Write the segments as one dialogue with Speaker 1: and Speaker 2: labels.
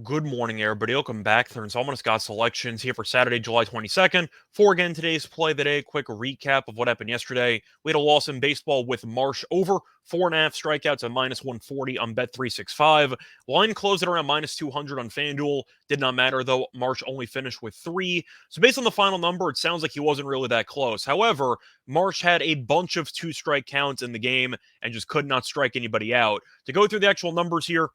Speaker 1: Good morning, everybody. Welcome back. Third installment of Scott's Selections here for Saturday, July 22nd. For again today's play of the day, quick recap of what happened yesterday. We had a loss in baseball with Marsh over 4.5 strikeouts at minus 140 on Bet365. Line closed at around minus 200 on FanDuel. Did not matter though. Marsh only finished with 3. So based on the final number, it sounds like he wasn't really that close. However, Marsh had a bunch of 2-strike counts in the game and just could not strike anybody out. To go through the actual numbers here,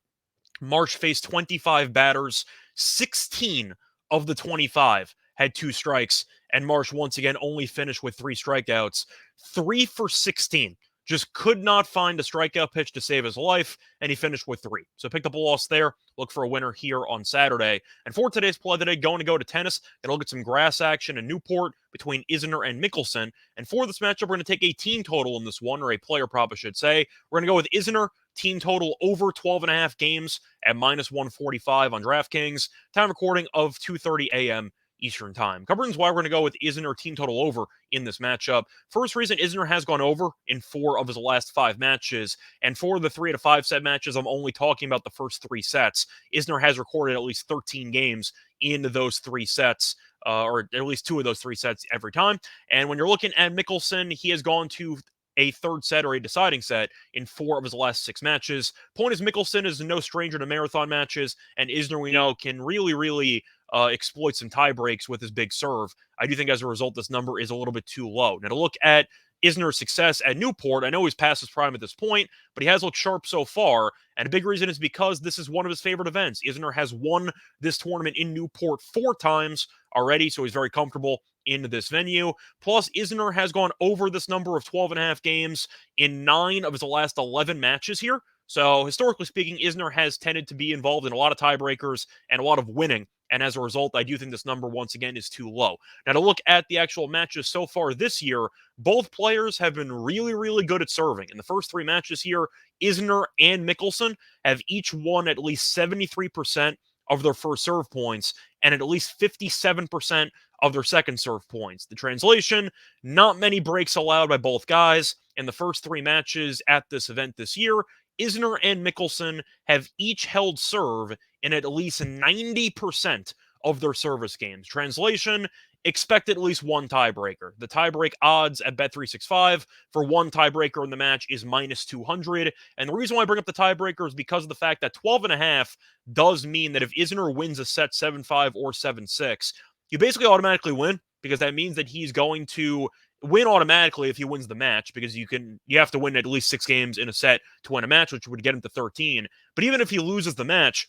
Speaker 1: Marsh faced 25 batters. 16 of the 25 had 2 strikes, and Marsh once again only finished with 3 strikeouts. 3 for 16. Just could not find a strikeout pitch to save his life, and he finished with 3. So picked up a loss there. Look for a winner here on Saturday. And for today's play today, going to go to tennis. Gonna look at some grass action in Newport between Isner and Michelsen. And for this matchup, we're going to take a team total in this one, or a player prop, I should say. We're going to go with Isner team total over 12.5 games at minus 145 on DraftKings. Time recording of 2:30 a.m. Eastern Time. Covering why we're going to go with Isner team total over in this matchup. First reason, Isner has gone over in 4 of his last 5 matches, and for the 3 to 5 set matches, I'm only talking about the first 3 sets. Isner has recorded at least 13 games in those 3 sets. Or at least 2 of those 3 sets every time. And when you're looking at Michelsen, he has gone to a third set or a deciding set in 4 of his last 6 matches. Point is, Michelsen is no stranger to marathon matches, and Isner, we know, can really exploit some tie breaks with his big serve. I do think as a result, this number is a little bit too low. Now, to look at Isner's success at Newport, I know he's past his prime at this point, but he has looked sharp so far, and a big reason is because this is one of his favorite events. Isner has won this tournament in Newport 4 times already, so he's very comfortable in this venue. Plus, Isner has gone over this number of 12.5 games in 9 of his last 11 matches here. So, historically speaking, Isner has tended to be involved in a lot of tiebreakers and a lot of winning. And as a result, I do think this number, once again, is too low. Now, to look at the actual matches so far this year, both players have been really good at serving. In the first 3 matches here, Isner and Michelsen have each won at least 73% of their first serve points and at least 57% of their second serve points. The translation, not many breaks allowed by both guys. In the first 3 matches at this event this year, Isner and Michelsen have each held serve in at least 90% of their service games. Translation, expect at least one tiebreaker. The tiebreak odds at Bet365 for one tiebreaker in the match is minus 200. And the reason why I bring up the tiebreaker is because of the fact that 12.5 does mean that if Isner wins a set 7-5 or 7-6, you basically automatically win, because that means that he's going to win automatically if he wins the match, because you have to win at least 6 games in a set to win a match, which would get him to 13. But even if he loses the match,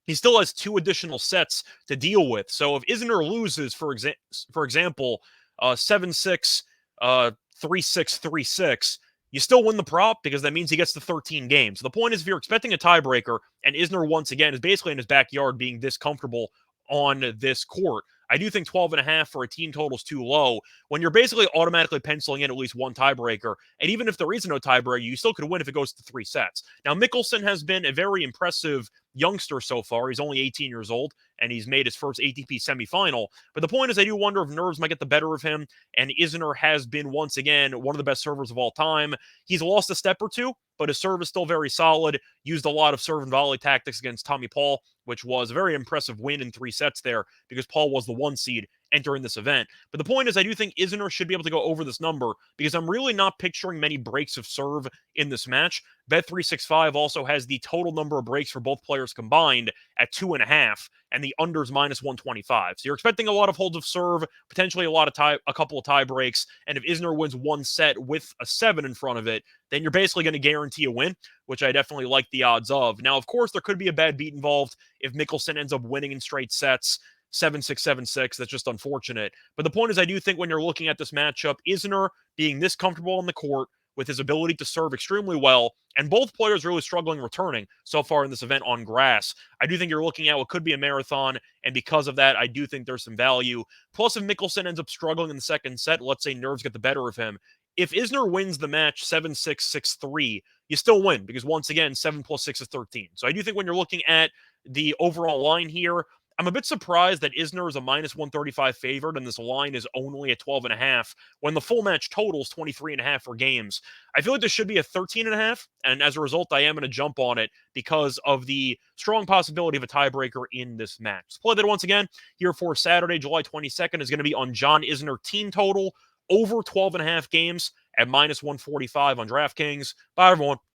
Speaker 1: he still has 2 additional sets to deal with. So if Isner loses, for example, 7-6, 3-6, 3-6, you still win the prop, because that means he gets to 13 games. So the point is, if you're expecting a tiebreaker, and Isner once again is basically in his backyard being this comfortable on this court, I do think 12.5 for a team total is too low when you're basically automatically penciling in at least one tiebreaker. And even if there is no tiebreaker, you still could win if it goes to 3 sets. Now, Michelsen has been a very impressive youngster so far. He's only 18 years old, and he's made his first ATP semifinal. But the point is, I do wonder if nerves might get the better of him, and Isner has been, once again, one of the best servers of all time. He's lost a step or 2, but his serve is still very solid. Used a lot of serve and volley tactics against Tommy Paul, which was a very impressive win in 3 sets there, because Paul was the 1 seed entering this event. But the point is, I do think Isner should be able to go over this number, because I'm really not picturing many breaks of serve in this match. Bet365 also has the total number of breaks for both players combined at 2.5, and the unders minus 125. So you're expecting a lot of holds of serve, potentially a couple of tie breaks, and if Isner wins 1 set with a 7 in front of it, then you're basically going to guarantee a win, which I definitely like the odds of. Now, of course, there could be a bad beat involved if Michelsen ends up winning in straight sets. 7-6, 7-6. That's just unfortunate. But the point is, I do think when you're looking at this matchup, Isner being this comfortable on the court with his ability to serve extremely well, and both players really struggling returning so far in this event on grass, I do think you're looking at what could be a marathon, and because of that, I do think there's some value. Plus, if Michelsen ends up struggling in the second set, let's say nerves get the better of him, if Isner wins the match 7-6, 6-3, you still win, because once again, 7 plus 6 is 13. So I do think when you're looking at the overall line here, I'm a bit surprised that Isner is a minus 135 favorite and this line is only at 12.5 when the full match totals 23.5 for games. I feel like this should be a 13.5, and as a result, I am going to jump on it because of the strong possibility of a tiebreaker in this match. Let's play that once again here for Saturday, July 22nd is going to be on John Isner team total over 12.5 games at minus 145 on DraftKings. Bye, everyone.